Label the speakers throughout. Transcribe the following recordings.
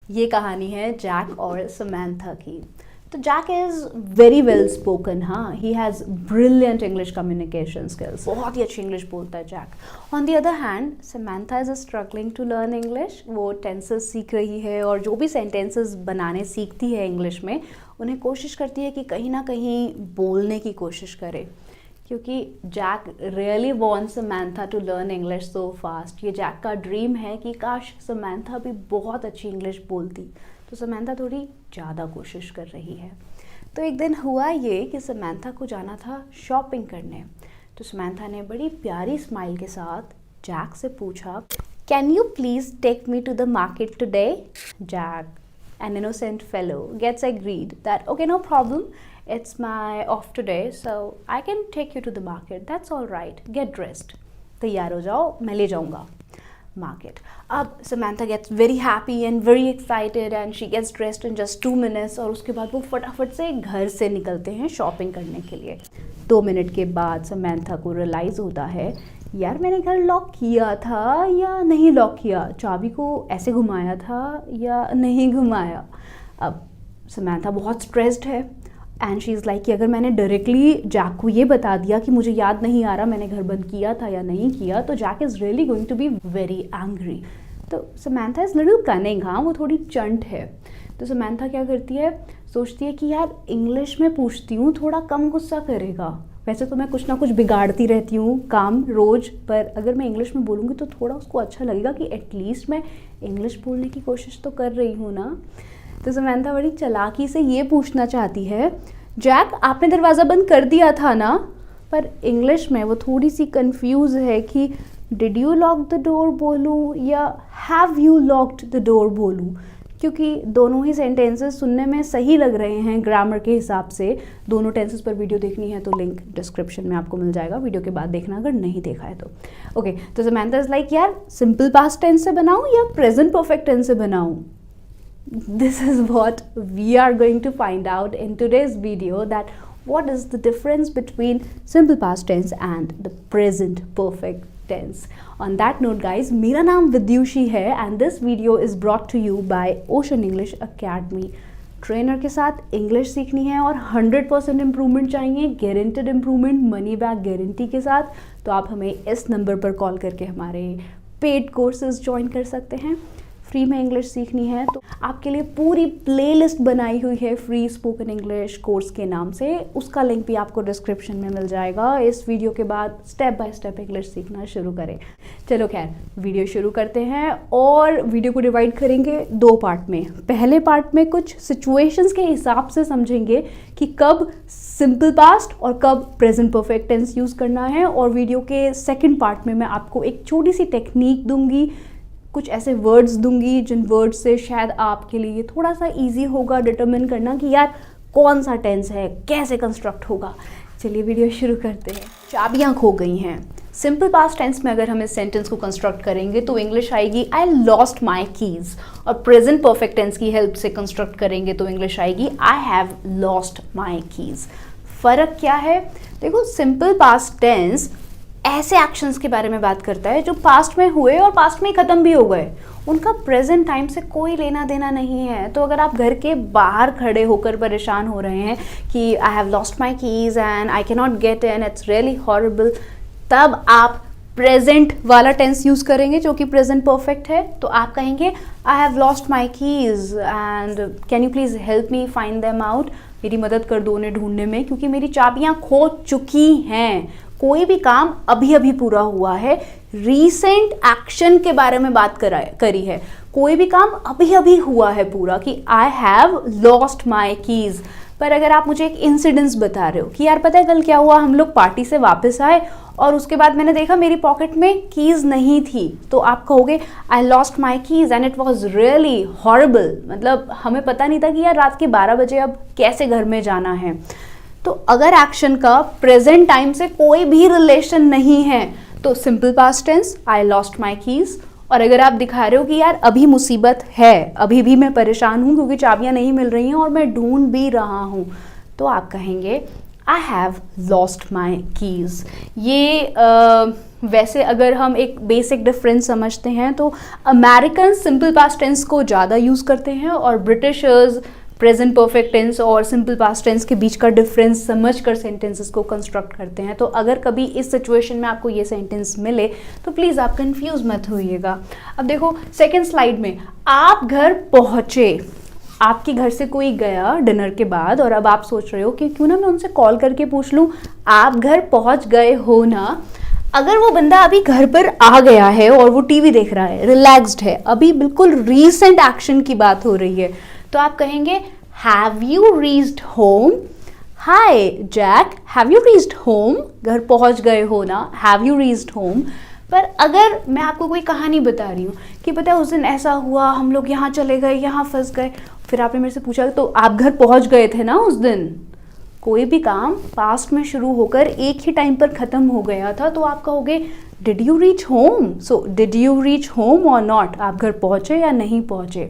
Speaker 1: ये कहानी है जैक और समंथा की। तो Jack is very well spoken, हाँ, he has brilliant English communication skills, बहुत ही अच्छी इंग्लिश बोलता है Jack. On the other hand Samantha is struggling to learn English. वो टेंसेस सीख रही है और जो भी सेंटेंसेस बनाने सीखती है इंग्लिश में, उन्हें कोशिश करती है कि कहीं ना कहीं बोलने की कोशिश करे, क्योंकि Jack really wants Samantha to learn English so fast. ये जैक का ड्रीम है कि काश समंथा भी बहुत अच्छी इंग्लिश बोलती, तो समंथा थोड़ी ज़्यादा कोशिश कर रही है। तो एक दिन हुआ ये कि समंथा को जाना था शॉपिंग करने। तो समंथा ने बड़ी प्यारी स्माइल के साथ जैक से पूछा, can you please take me to the market today? Jack, an innocent fellow, gets agreed that okay, no problem, it's my off today, so I can take you to the market, that's all right, get dressed, तैयार हो जाओ, मैं ले जाऊँगा market. अब Samantha gets very happy and very excited and she gets dressed in just 2 minutes, और उसके बाद वो फटाफट से घर से निकलते हैं शॉपिंग करने के लिए। 2 मिनट के बाद समंथा को रियलाइज़ होता है, यार मैंने घर लॉक किया था या नहीं लॉक किया, चाबी को ऐसे घुमाया था या नहीं घुमाया। अब समंथा बहुत स्ट्रेस्ड है एंड शी इज़ लाइक कि अगर मैंने डायरेक्टली जैक को ये बता दिया कि मुझे याद नहीं आ रहा मैंने घर बंद किया था या नहीं किया, तो Jack is really going to be very angry. तो समंथा इज़ लिटिल कनिंग, हाँ, वो थोड़ी चंट है। तो समंथा क्या करती है, सोचती है कि यार इंग्लिश में पूछती हूँ, थोड़ा कम गुस्सा करेगा। वैसे तो मैं कुछ ना कुछ बिगाड़ती रहती हूँ काम रोज़, पर अगर मैं इंग्लिश में बोलूँगी तो थोड़ा उसको अच्छा लगेगा कि एटलीस्ट मैं इंग्लिश बोलने की कोशिश तो कर रही हूँ ना। तो समंथा बड़ी चालाकी से ये पूछना चाहती है, जैक आपने दरवाज़ा बंद कर दिया था ना? पर इंग्लिश में वो थोड़ी सी कंफ्यूज है कि did you lock the door बोलूँ या have you locked the door बोलूँ, क्योंकि दोनों ही सेंटेंसेस सुनने में सही लग रहे हैं ग्रामर के हिसाब से। दोनों टेंसेस पर वीडियो देखनी है तो लिंक डिस्क्रिप्शन में आपको मिल जाएगा, वीडियो के बाद देखना अगर नहीं देखा है तो। ओके, तो समंथा इज लाइक, यार सिंपल पास्ट टेंस से बनाऊँ या प्रेजेंट परफेक्ट टेंस से बनाऊँ? This is what we are going to find out in today's video, that what is the difference between simple past tense and the present perfect tense. On that note guys, मेरा नाम विद्युषी है and this video is brought to you by Ocean English Academy. Trainer के साथ English सीखनी है और 100% improvement चाहिए, guaranteed improvement, money back guarantee के साथ, तो आप हमें इस नंबर पर कॉल करके हमारे पेड कोर्सेज ज्वाइन कर सकते हैं। फ्री में इंग्लिश सीखनी है तो आपके लिए पूरी प्लेलिस्ट बनाई हुई है फ्री स्पोकन इंग्लिश कोर्स के नाम से, उसका लिंक भी आपको डिस्क्रिप्शन में मिल जाएगा। इस वीडियो के बाद स्टेप बाय स्टेप इंग्लिश सीखना शुरू करें। चलो खैर, वीडियो शुरू करते हैं और वीडियो को डिवाइड करेंगे 2 पार्ट में। पहले पार्ट में कुछ सिचुएशंस के हिसाब से समझेंगे कि कब सिंपल पास्ट और कब प्रेजेंट परफेक्ट टेंस यूज़ करना है, और वीडियो के सेकेंड पार्ट में मैं आपको एक छोटी सी टेक्निक दूंगी, कुछ ऐसे वर्ड्स दूंगी जिन वर्ड्स से शायद आपके लिए थोड़ा सा इजी होगा डिटरमिन करना कि यार कौन सा टेंस है, कैसे कंस्ट्रक्ट होगा। चलिए वीडियो शुरू करते हैं। चाबियां खो गई हैं। सिंपल पास्ट टेंस में अगर हम इस सेंटेंस को कंस्ट्रक्ट करेंगे तो इंग्लिश आएगी आई लॉस्ट माई कीज़, और प्रेजेंट परफेक्ट टेंस की हेल्प से कंस्ट्रक्ट करेंगे तो इंग्लिश आएगी I have lost my keys. फ़र्क क्या है? देखो, सिंपल पास्ट टेंस ऐसे एक्शंस के बारे में बात करता है जो पास्ट में हुए और पास्ट में ख़त्म भी हो गए, उनका प्रेजेंट टाइम से कोई लेना देना नहीं है। तो अगर आप घर के बाहर खड़े होकर परेशान हो रहे हैं कि I have lost my keys and I can not get in, it's really horrible, तब आप प्रेजेंट वाला टेंस यूज़ करेंगे जो कि प्रेजेंट परफेक्ट है। तो आप कहेंगे I have lost my keys and can you please help me find them out, मेरी मदद कर दो उन्हें ढूंढने में, क्योंकि मेरी चाबियाँ खो चुकी हैं। कोई भी काम अभी अभी पूरा हुआ है, रीसेंट एक्शन के बारे में बात करी है। कोई भी काम अभी अभी हुआ है पूरा कि I have lost my keys. पर अगर आप मुझे एक इंसिडेंस बता रहे हो कि यार पता है कल क्या हुआ, हम लोग पार्टी से वापस आए और उसके बाद मैंने देखा मेरी पॉकेट में कीज़ नहीं थी, तो आप कहोगे आई lost my keys and it was really horrible. मतलब हमें पता नहीं था कि यार रात के 12 बजे अब कैसे घर में जाना है। तो अगर एक्शन का प्रेजेंट टाइम से कोई भी रिलेशन नहीं है तो simple past tense I lost my keys, और अगर आप दिखा रहे हो कि यार अभी मुसीबत है, अभी भी मैं परेशान हूँ क्योंकि चाबियाँ नहीं मिल रही हैं और मैं ढूंढ भी रहा हूँ, तो आप कहेंगे I have lost my keys. ये वैसे अगर हम एक बेसिक डिफरेंस समझते हैं तो अमेरिकन सिंपल पास्ट टेंस को ज़्यादा यूज़ करते हैं और ब्रिटिशर्स प्रेजेंट परफेक्ट टेंस और सिंपल पास्ट टेंस के बीच का डिफरेंस समझकर सेंटेंसेस को कंस्ट्रक्ट करते हैं। तो अगर कभी इस सिचुएशन में आपको ये सेंटेंस मिले तो प्लीज़ आप कंफ्यूज मत होइएगा। अब देखो सेकेंड स्लाइड में, आप घर पहुँचे, आपके घर से कोई गया डिनर के बाद और अब आप सोच रहे हो कि क्यों ना मैं उनसे कॉल करके पूछ लूँ आप घर पहुँच गए हो ना। अगर वो बंदा अभी घर पर आ गया है और वो टीवी देख रहा है, रिलैक्स्ड है, अभी बिल्कुल रीसेंट एक्शन की बात हो रही है, तो आप कहेंगे have you reached home. Hi Jack, have you reached home, घर पहुंच गए हो ना, हैव यू रीच्ड होम। पर अगर मैं आपको कोई कहानी बता रही हूँ कि पता है उस दिन ऐसा हुआ, हम लोग यहाँ चले गए, यहाँ फंस गए, फिर आपने मेरे से पूछा तो आप घर पहुंच गए थे ना उस दिन। कोई भी काम पास्ट में शुरू होकर एक ही टाइम पर ख़त्म हो गया था तो आप कहोगे did you reach home. So did you reach home और नॉट, आप घर पहुँचे या नहीं पहुँचे।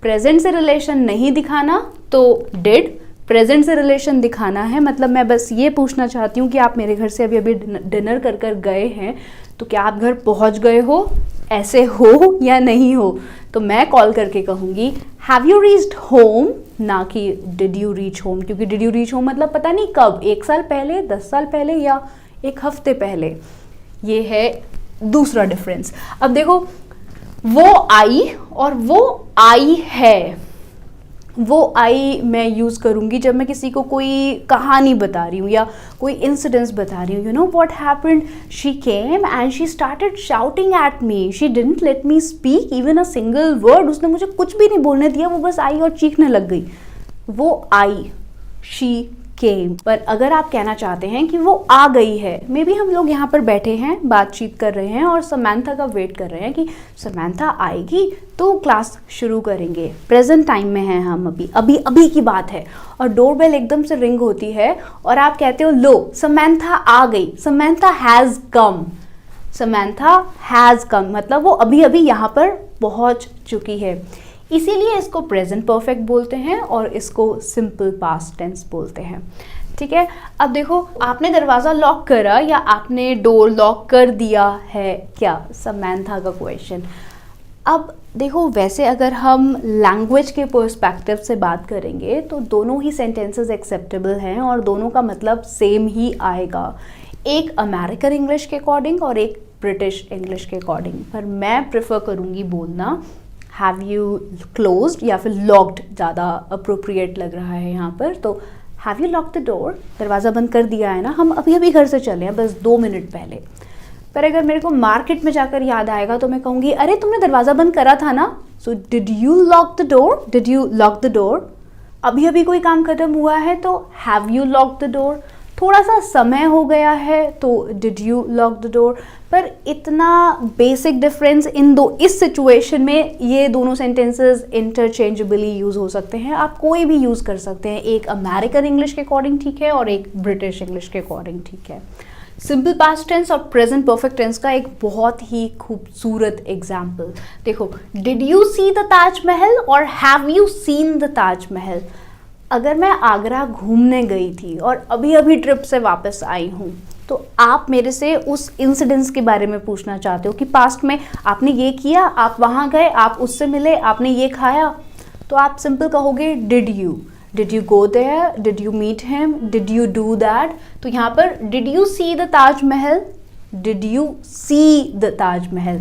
Speaker 1: प्रेजेंट से रिलेशन नहीं दिखाना तो डिड, प्रेजेंट से रिलेशन दिखाना है मतलब मैं बस ये पूछना चाहती हूँ कि आप मेरे घर से अभी अभी डिनर कर कर गए हैं तो क्या आप घर पहुँच गए हो, ऐसे हो या नहीं हो। तो मैं कॉल करके कहूँगी हैव यू रीच्ड होम, ना कि डिड यू रीच होम, क्योंकि डिड यू रीच होम मतलब पता नहीं कब, 1 साल पहले, 10 साल पहले या 1 हफ्ते पहले। ये है दूसरा डिफरेंस। अब देखो वो आई और वो आई है, वो आई मैं यूज़ करूँगी जब मैं किसी को कोई कहानी बता रही हूँ या कोई इंसिडेंस बता रही हूँ। You know what happened, she came and she started shouting at me, she didn't let me speak even a single word, उसने मुझे कुछ भी नहीं बोलने दिया, वो बस आई और चीखने लग गई। वो आई, शी केम। पर अगर आप कहना चाहते हैं कि वो आ गई है, मे बी हम लोग यहाँ पर बैठे हैं, बातचीत कर रहे हैं और समैंथा का वेट कर रहे हैं कि समैंथा आएगी तो क्लास शुरू करेंगे। प्रेजेंट टाइम में हैं हम, अभी अभी की बात है और डोरबेल एकदम से रिंग होती है और आप कहते हो लो समैंथा आ गई, समैंथा हैज़ कम, समैंथा हैज़ कम मतलब वो अभी अभी यहाँ पर पहुँच चुकी है। इसीलिए इसको प्रेजेंट परफेक्ट बोलते हैं और इसको सिंपल पास्ट टेंस बोलते हैं। ठीक है, अब देखो आपने दरवाज़ा लॉक करा या आपने डोर लॉक कर दिया है क्या, समैंथा का क्वेश्चन। अब देखो वैसे अगर हम लैंग्वेज के पर्सपेक्टिव से बात करेंगे तो दोनों ही सेंटेंसेस एक्सेप्टेबल हैं और दोनों का मतलब सेम ही आएगा, एक अमेरिकन इंग्लिश के अकॉर्डिंग और एक ब्रिटिश इंग्लिश के अकॉर्डिंग। पर मैं प्रेफर करूँगी बोलना हैव यू क्लोज्ड या फिर लॉक्ड, ज़्यादा अप्रोप्रिएट लग रहा है यहाँ पर। तो have you locked the door, दरवाज़ा बंद कर दिया है ना, हम अभी अभी घर से चले हैं बस 2 मिनट पहले। पर अगर मेरे को मार्केट में जाकर याद आएगा तो मैं कहूँगी अरे तुमने दरवाज़ा बंद करा था ना, so did you lock the door, did you lock the door. अभी अभी कोई काम खत्म हुआ है तो have you lock the door, थोड़ा सा समय हो गया है तो did you lock the door. पर इतना बेसिक डिफरेंस इन दो, इस सिचुएशन में ये दोनों सेंटेंसेस इंटरचेंजेबली यूज़ हो सकते हैं, आप कोई भी यूज़ कर सकते हैं, एक अमेरिकन इंग्लिश के अकॉर्डिंग ठीक है और एक ब्रिटिश इंग्लिश के अकॉर्डिंग ठीक है। सिंपल पास्ट टेंस और प्रेजेंट परफेक्ट टेंस का एक बहुत ही खूबसूरत एग्जाम्पल देखो, did you see the Taj Mahal और have you seen the Taj Mahal. अगर मैं आगरा घूमने गई थी और अभी अभी ट्रिप से वापस आई हूँ तो आप मेरे से उस इंसिडेंस के बारे में पूछना चाहते हो कि पास्ट में आपने ये किया, आप वहाँ गए, आप उससे मिले, आपने ये खाया, तो आप सिंपल कहोगे did you go there, did you meet him, did you do that. तो यहाँ पर did you see the Taj Mahal, did you see the Taj Mahal.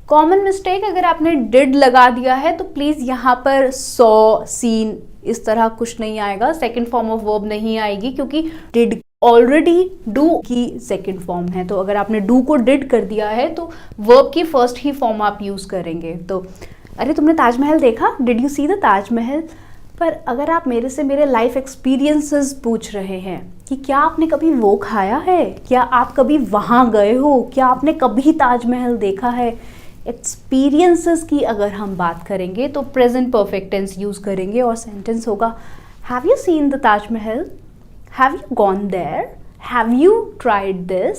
Speaker 1: Common mistake, अगर आपने डिड लगा दिया है तो प्लीज़ यहाँ पर सॉ, सीन इस तरह कुछ नहीं आएगा, सेकंड फॉर्म ऑफ वर्ब नहीं आएगी क्योंकि डिड ऑलरेडी डू की सेकंड फॉर्म है। तो अगर आपने डू को डिड कर दिया है तो वर्ब की फर्स्ट ही फॉर्म आप यूज़ करेंगे। तो अरे तुमने ताजमहल देखा, did you see the Taj Mahal. पर अगर आप मेरे से मेरे लाइफ एक्सपीरियंसेस पूछ रहे हैं कि क्या आपने कभी वो खाया है, क्या आप कभी वहाँ गए हो, क्या आपने कभी ताजमहल देखा है, एक्सपीरियंसेस की अगर हम बात करेंगे तो प्रेजेंट परफेक्ट टेंस यूज़ करेंगे और सेंटेंस होगा have you seen the Taj Mahal, have you gone there, have you tried this,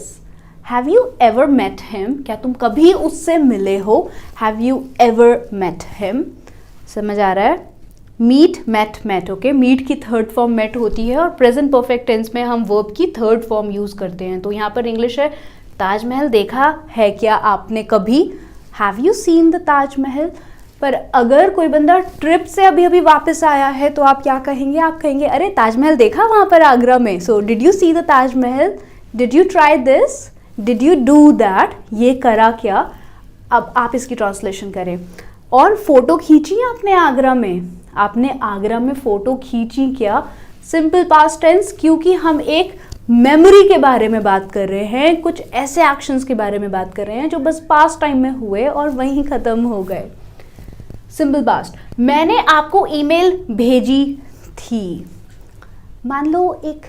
Speaker 1: have you ever met him, क्या तुम कभी उससे मिले हो, have you ever met him. समझ आ रहा है, मीट मेट ओके, मीट की थर्ड फॉर्म मेट होती है और प्रेजेंट परफेक्ट टेंस में हम वर्ब की थर्ड फॉर्म यूज़ करते हैं। तो यहाँ पर इंग्लिश है ताजमहल देखा है क्या आपने कभी? Have you seen the Taj Mahal? पर अगर कोई बंदा ट्रिप से अभी अभी वापस आया है तो आप क्या कहेंगे? आप कहेंगे अरे ताजमहल देखा वहाँ पर आगरा में, so did you see the Taj Mahal, did you try this, did you do that, ये करा क्या? अब आप इसकी ट्रांसलेशन करें। और फोटो खींची आपने आगरा में? आपने आगरा में फ़ोटो खींची क्या? सिंपल पास्ट टेंस, क्योंकि हम एक मेमोरी के बारे में बात कर रहे हैं, कुछ ऐसे एक्शंस के बारे में बात कर रहे हैं जो बस पास्ट टाइम में हुए और वहीं ख़त्म हो गए। Simple past. मैंने आपको ईमेल भेजी थी। मान लो एक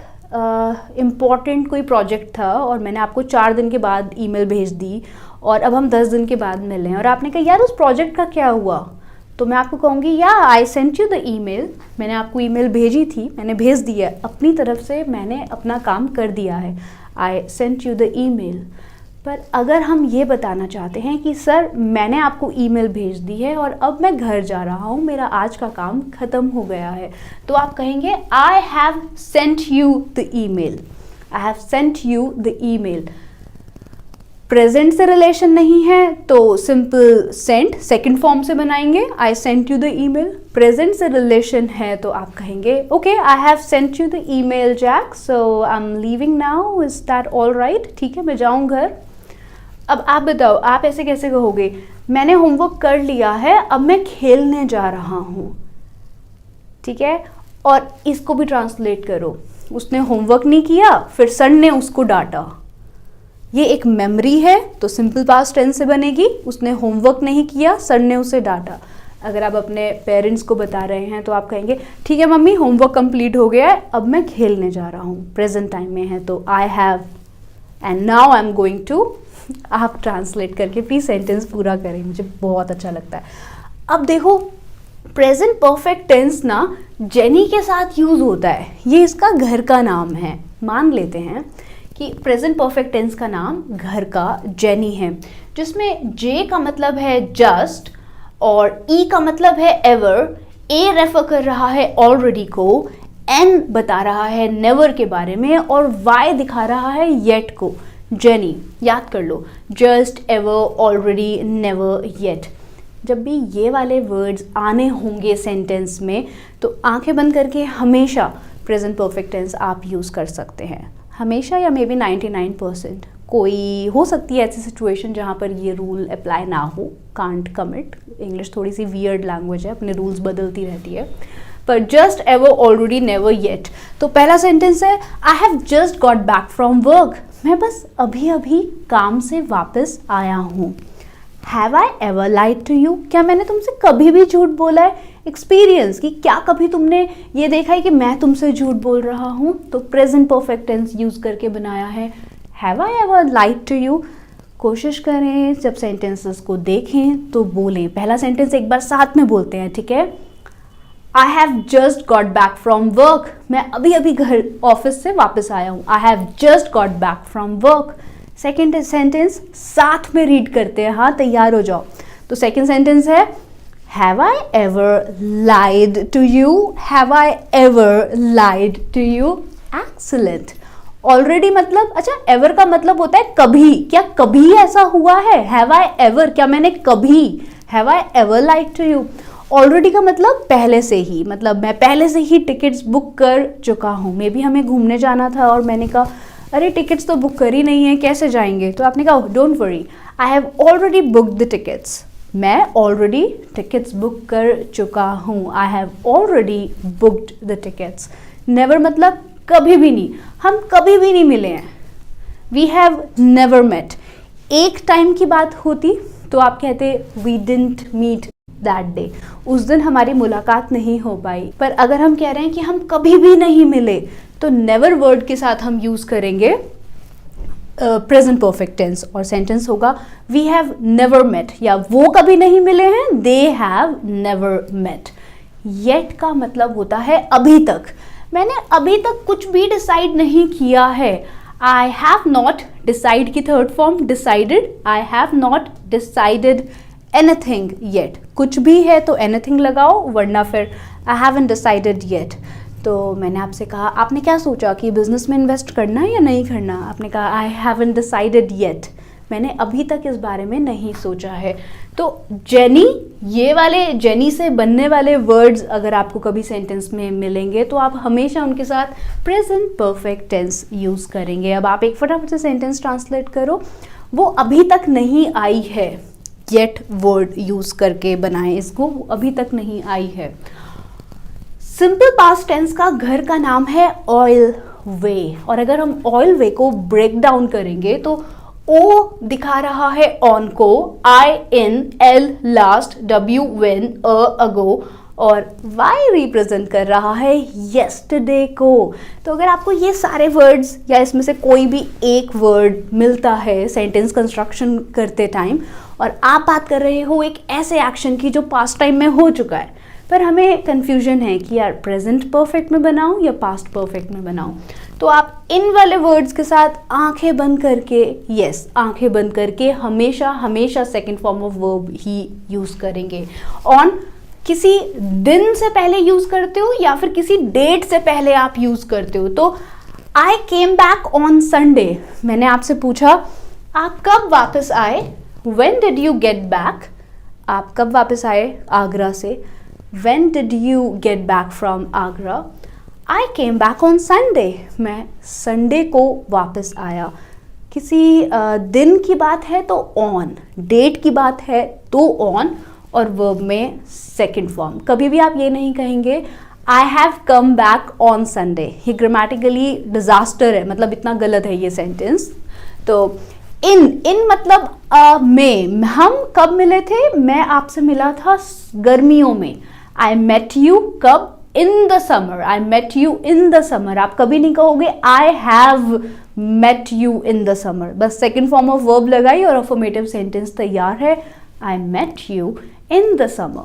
Speaker 1: इम्पॉर्टेंट कोई प्रोजेक्ट था और मैंने आपको 4 दिन के बाद ईमेल भेज दी और अब हम 10 दिन के बाद मिले हैं और आपने कहा यार उस प्रोजेक्ट का क्या हुआ? तो मैं आपको कहूँगी या आई सेंट यू द ईमेल, मैंने आपको ईमेल भेजी थी, मैंने भेज दिया अपनी तरफ से, मैंने अपना काम कर दिया है, आई सेंट यू द ईमेल। पर अगर हम ये बताना चाहते हैं कि सर मैंने आपको ईमेल भेज दी है और अब मैं घर जा रहा हूँ, मेरा आज का काम ख़त्म हो गया है, तो आप कहेंगे I have sent you the email, I have sent you the email. Present से रिलेशन नहीं है तो सिंपल सेंट सेकंड फॉर्म से बनाएंगे, I sent you the email. Present से रिलेशन है तो आप कहेंगे okay I have sent you the email Jack, so I am leaving now, is that all right? ठीक है मैं जाऊँ घर। अब आप बताओ आप ऐसे कैसे कहोगे? मैंने होमवर्क कर लिया है, अब मैं खेलने जा रहा हूँ, ठीक है। और इसको भी ट्रांसलेट करो, उसने होमवर्क नहीं किया फिर सर ने उसको डांटा, ये एक मेमोरी है तो सिंपल पास्ट टेंस से बनेगी, उसने होमवर्क नहीं किया सर ने उसे डांटा। अगर आप अपने पेरेंट्स को बता रहे हैं तो आप कहेंगे ठीक है मम्मी होमवर्क कंप्लीट हो गया है, अब मैं खेलने जा रहा हूँ, प्रेजेंट टाइम में है तो I have and now I am going to. आप ट्रांसलेट करके प्लीज सेंटेंस पूरा करें, मुझे बहुत अच्छा लगता है। अब देखो प्रेजेंट परफेक्ट टेंस ना जेनी के साथ यूज होता है, ये इसका घर का नाम है। मान लेते हैं कि प्रेजेंट परफेक्ट टेंस का नाम घर का जेनी है, जिसमें जे का मतलब है जस्ट और ई का मतलब है एवर, ए रेफर कर रहा है ऑलरेडी को, एन बता रहा है नेवर के बारे में और वाई दिखा रहा है येट को। जेनी याद कर लो, just, ever, already, never, yet. जब भी ये वाले वर्ड्स आने होंगे सेंटेंस में तो आंखें बंद करके हमेशा प्रेजेंट परफेक्ट टेंस आप यूज़ कर सकते हैं, हमेशा या मे बी 99%। कोई हो सकती है ऐसी सिचुएशन जहाँ पर ये रूल अप्लाई ना हो, कांट कमिट, इंग्लिश थोड़ी सी वियर्ड लैंग्वेज है, अपने रूल्स बदलती रहती है। पर just, ever, already, never, yet. तो पहला सेंटेंस है I have just got back from work, मैं बस अभी अभी काम से वापस आया हूँ। Have I ever lied to you, क्या मैंने तुमसे कभी भी झूठ बोला है? एक्सपीरियंस कि क्या कभी तुमने ये देखा है कि मैं तुमसे झूठ बोल रहा हूँ, तो प्रेजेंट परफेक्ट टेंस यूज करके बनाया है have I ever lied to you. कोशिश करें जब सेंटेंसेस को देखें तो बोलें। पहला सेंटेंस एक बार साथ में बोलते हैं, ठीक है। I have just got back from work, मैं अभी अभी घर ऑफिस से वापस आया हूँ, आई have just got back from work. Second sentence साथ में रीड करते हैं, हाँ तैयार हो जाओ। तो सेकेंड सेंटेंस है have I ever lied to you, have I ever lied to you. Excellent. Already मतलब, अच्छा एवर का मतलब होता है कभी, क्या कभी ऐसा हुआ है? हैव आई एवर, क्या मैंने कभी, have I ever lied to you. Already का मतलब पहले से ही, मतलब मैं पहले से ही टिकट्स बुक कर चुका हूँ। मे बी हमें घूमने जाना था और मैंने कहा अरे टिकट्स तो बुक करी नहीं है, कैसे जाएंगे? तो आपने कहा don't worry, I have already booked the tickets, मैं ऑलरेडी टिकट्स बुक कर चुका हूँ, I have already booked the tickets. Never मतलब कभी भी नहीं, हम कभी भी नहीं मिले हैं, वी हैव नेवर मेट। एक टाइम की बात होती तो आप कहते we didn't meet that day, उस दिन हमारी मुलाकात नहीं हो पाई। पर अगर हम कह रहे हैं कि हम कभी भी नहीं मिले तो नेवर वर्ड के साथ हम यूज करेंगे प्रेजेंट परफेक्ट टेंस और सेंटेंस होगा वी हैव नेवर मेट, या वो कभी नहीं मिले हैं, they have never met. Yet का मतलब होता है अभी तक, मैंने अभी तक कुछ भी डिसाइड नहीं किया है। आई हैव नॉट डिसाइड की third form decided, I have not decided anything yet. कुछ भी है तो एनीथिंग लगाओ, वरना फिर आई हैवंट डिसाइडेड येट। तो मैंने आपसे कहा, आपने क्या सोचा कि बिजनेस में इन्वेस्ट करना है या नहीं करना? आपने कहा आई हैवंट डिसाइडेड येट, मैंने अभी तक इस बारे में नहीं सोचा है। तो जेनी, ये वाले जेनी से बनने वाले वर्ड्स अगर आपको कभी सेंटेंस में मिलेंगे तो आप हमेशा उनके साथ प्रेजेंट परफेक्ट टेंस यूज़ करेंगे। अब आप एक फटाफट से सेंटेंस ट्रांसलेट करो। वो अभी तक नहीं आई है, येट वर्ड यूज़ करके बनाएं इसको, वो अभी तक नहीं आई है। सिंपल पास्ट टेंस का घर का नाम है ऑयल वे, और अगर हम ऑयल वे को ब्रेक डाउन करेंगे तो ओ दिखा रहा है ऑन को, आई इन, एल लास्ट, डब्ल्यू व्हेन, अगो, और वाई रिप्रेजेंट कर रहा है येस्टरडे को। तो अगर आपको ये सारे वर्ड्स या इसमें से कोई भी एक वर्ड मिलता है सेंटेंस कंस्ट्रक्शन करते टाइम, और आप बात कर रहे हो एक ऐसे एक्शन की जो पास्ट टाइम में हो चुका है, पर हमें कन्फ्यूजन है कि यार प्रेजेंट परफेक्ट में बनाऊं या पास्ट परफेक्ट में बनाऊं, तो आप इन वाले वर्ड्स के साथ आंखें बंद करके, यस आंखें बंद करके हमेशा हमेशा second form of verb he use करेंगे। ऑन किसी दिन से पहले यूज़ करते हो या फिर किसी डेट से पहले आप यूज़ करते हो। तो आई केम बैक ऑन संडे, मैंने आपसे पूछा आप कब वापस आए, when did you get back, आप कब वापस आए आगरा से, When did you get back from Agra? I came back on Sunday. मैं संडे को वापस आया। किसी दिन की बात है तो on, डेट की बात है तो on, और वर्ब में सेकंड फॉर्म। कभी भी आप ये नहीं कहेंगे I have come back on Sunday, ये ग्रामेटिकली डिजास्टर है, मतलब इतना गलत है ये सेंटेंस। तो इन मतलब में, हम कब मिले थे, मैं आपसे मिला था गर्मियों में। I met you कब, in the summer, I met you in the summer। आप कभी नहीं कहोगे I have met you in the summer, बस सेकेंड फॉर्म ऑफ वर्ब लगाई और अफर्मेटिव सेंटेंस तैयार है, I met you in the summer।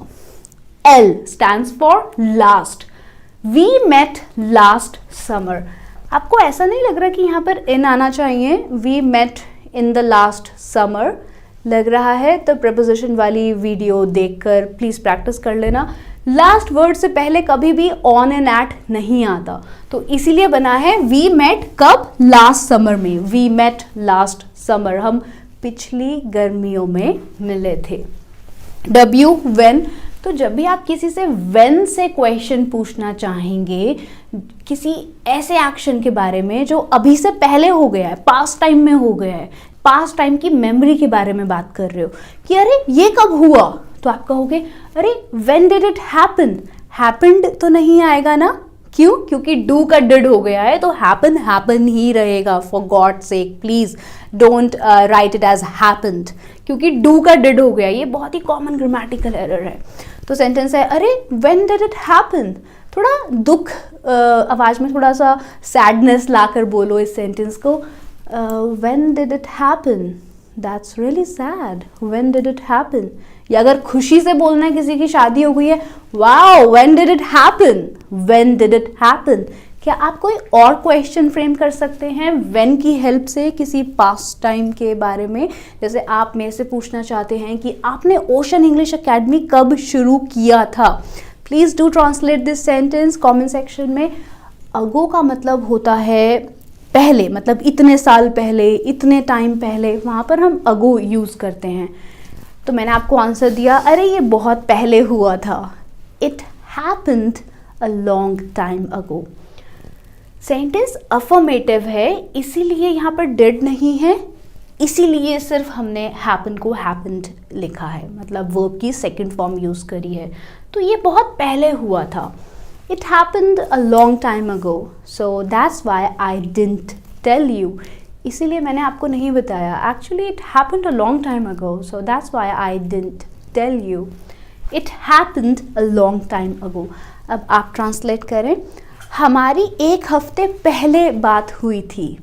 Speaker 1: L stands for last, we met last summer। आपको ऐसा नहीं लग रहा कि यहाँ पर in आना चाहिए, we met in the last summer लग रहा है तो प्रपोजिशन वाली वीडियो देखकर प्लीज़ प्रैक्टिस कर लेना। लास्ट वर्ड से पहले कभी भी ऑन एंड एट नहीं आता, तो इसीलिए बना है वी मेट कब, लास्ट समर में, वी मेट लास्ट समर, हम पिछली गर्मियों में मिले थे। डब्ल्यू व्हेन, तो जब भी आप किसी से व्हेन से क्वेश्चन पूछना चाहेंगे, किसी ऐसे एक्शन के बारे में जो अभी से पहले हो गया है, पास्ट टाइम में हो गया है, पास्ट टाइम की मेमोरी के बारे में बात कर रहे हो कि अरे ये कब हुआ, तो आप कहोगे अरे when did it happen, happened तो नहीं आएगा ना, क्यों, क्योंकि डू का डिड हो गया है, तो हैपन हैपन ही रहेगा। For god sake please don't write it as happened, क्योंकि डू का डिड हो गया, ये बहुत ही कॉमन ग्रामेटिकल एरर है। तो सेंटेंस है अरे व्हेन डिड इट हैपन, थोड़ा दुख आवाज में थोड़ा सा सैडनेस लाकर बोलो इस सेंटेंस को, when did it happen, that's really sad, when did it happen. या अगर खुशी से बोलना है, किसी की शादी हो गई है, wow when did it happen, when did it happen. क्या आप कोई और क्वेश्चन फ्रेम कर सकते हैं व्हेन की हेल्प से किसी पास्ट टाइम के बारे में? जैसे आप मेरे से पूछना चाहते हैं कि आपने ओशन इंग्लिश एकेडमी कब शुरू किया था। Please do translate this sentence comment section में। अगो का मतलब होता है पहले, मतलब इतने साल पहले, इतने टाइम पहले, वहाँ पर हम अगो यूज़ करते हैं। तो मैंने आपको आंसर दिया अरे ये बहुत पहले हुआ था, it happened a long time ago. Sentence affirmative है, इसीलिए यहाँ पर डिड नहीं है, इसीलिए सिर्फ हमने हैपन को हैपेंड लिखा है, मतलब वर्ब की सेकंड फॉर्म यूज़ करी है। तो ये बहुत पहले हुआ था, it happened a long time ago, so that's why I didn't tell you, इसीलिए मैंने आपको नहीं बताया। Actually it happened a long time ago, so that's why I didn't tell you, it happened a long time ago. अब आप translate करें, हमारी एक हफ्ते पहले बात हुई थी,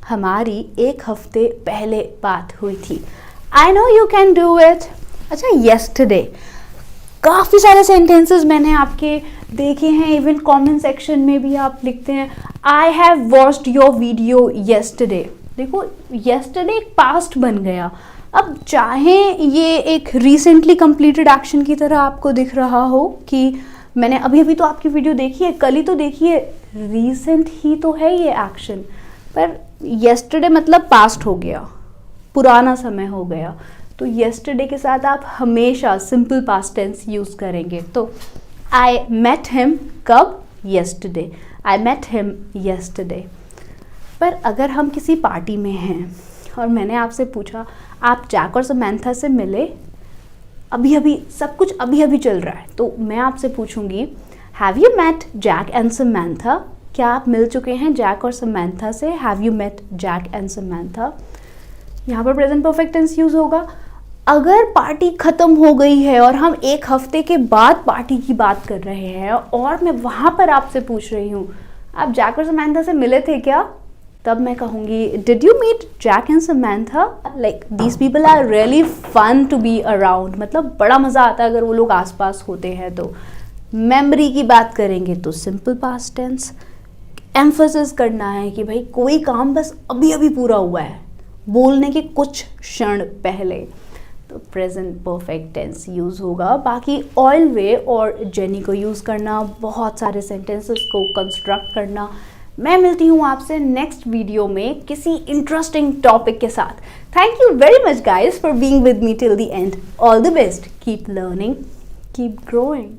Speaker 1: हमारी एक हफ्ते पहले बात हुई थी। I know you can do it. अच्छा, येस्टरडे, काफ़ी सारे सेंटेंसेस मैंने आपके देखे हैं, इवन कमेंट सेक्शन में भी आप लिखते हैं I have watched your video yesterday. देखो येस्टरडे एक पास्ट बन गया। अब चाहे ये एक रिसेंटली कंप्लीटेड एक्शन की तरह आपको दिख रहा हो कि मैंने अभी अभी तो आपकी वीडियो देखी है, कल ही तो देखी है, रीसेंट ही तो है ये एक्शन, पर येस्टरडे मतलब पास्ट हो गया, पुराना समय हो गया। तो येस्टरडे के साथ आप हमेशा सिंपल पास्ट टेंस यूज़ करेंगे। तो आई मेट हिम कब? Yesterday. I met him yesterday. पर अगर हम किसी पार्टी में हैं और मैंने आपसे पूछा आप जैक और समंथा से मिले, अभी अभी सब कुछ अभी अभी चल रहा है, तो मैं आपसे पूछूंगी have you met Jack and Samantha? क्या आप मिल चुके हैं जैक और समंथा से? Have you met Jack and Samantha? यहाँ पर प्रेजेंट परफेक्ट टेंस यूज होगा। अगर पार्टी ख़त्म हो गई है और हम एक हफ्ते के बाद पार्टी की बात कर रहे हैं और मैं वहाँ पर आपसे पूछ रही हूँ आप जैक और समंथा से मिले थे क्या, तब मैं कहूँगी did you meet Jack and Samantha? Like these people are really fun to be around, मतलब बड़ा मज़ा आता है अगर वो लोग आसपास होते हैं। तो मेमोरी की बात करेंगे तो सिंपल पास्ट टेंस, एम्फसिस करना है कि भाई कोई काम बस अभी अभी पूरा हुआ है, बोलने के कुछ क्षण पहले, तो प्रेजेंट परफेक्ट टेंस यूज़ होगा। बाकी ऑयल वे और जेनी को यूज़ करना, बहुत सारे सेंटेंसेस को कंस्ट्रक्ट करना। मैं मिलती हूँ आपसे नेक्स्ट वीडियो में किसी इंटरेस्टिंग टॉपिक के साथ। Thank you very much guys for being with me till the end. All the best, keep learning, keep growing.